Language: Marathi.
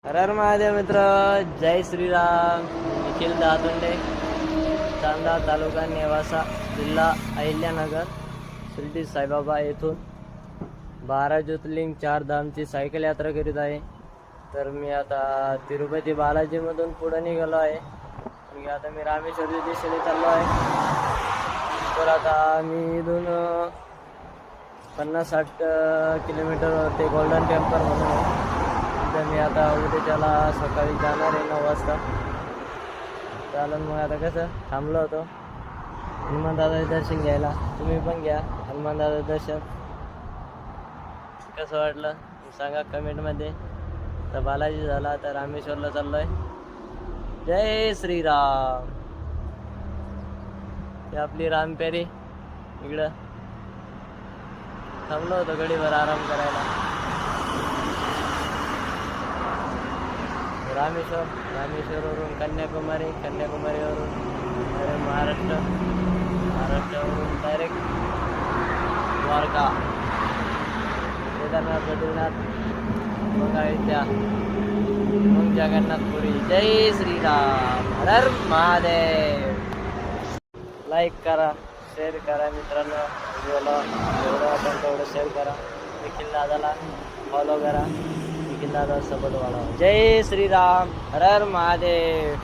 हर हर महादेव मित्र. जय श्रीराम. निखिल दातुंडे, चांदा तालुका नेवासा, जिल्हा अहिल्यानगर, शिर्डी साईबाबा येथून 12 ज्योतिर्लिंग 4 धामची सायकल यात्रा करीत आहे. तर मी आता तिरुपती बालाजीमधून पुढे निघालो आहे. आता मी रामेश्वरच्या दिशेने चाललो आहे. तर आता मी इथून 50-60 किलोमीटर ते गोल्डन टेम्पल म्हणून आहे. तर मी आता उद्याच्याला सकाळी जाणार आहे 9 वाजता. चालेल मग. आता कसं थांबलो होतो हनुमान दादा दर्शन घ्यायला. तुम्ही पण घ्या हनुमान दादा दर्शन. कसं वाटलं सांगा कमेंटमध्ये. तर बालाजी झाला तर रामेश्वरला चाललोय. जय श्रीराम. ते आपली रामपेरी इकडं थांबलो होतो गडीवर आराम करायला. रामेश्वरवरून कन्याकुमारी, कन्याकुमारीवरून महाराष्ट्रावरून डायरेक्ट द्वारका, केदारनाथ, बद्रीनाथ, मग अयोध्या, मग जगन्नाथपुरी. जय श्रीराम. हर हर महादेव. लाईक करा, शेअर करा मित्रांनो. व्हिडिओला जेवढं वाटेल तेवढं शेअर करा. निखिल दादाला फॉलो करा. निखिल दादा सपोर्ट वाढवा. जय श्रीराम. हर हर महादेव.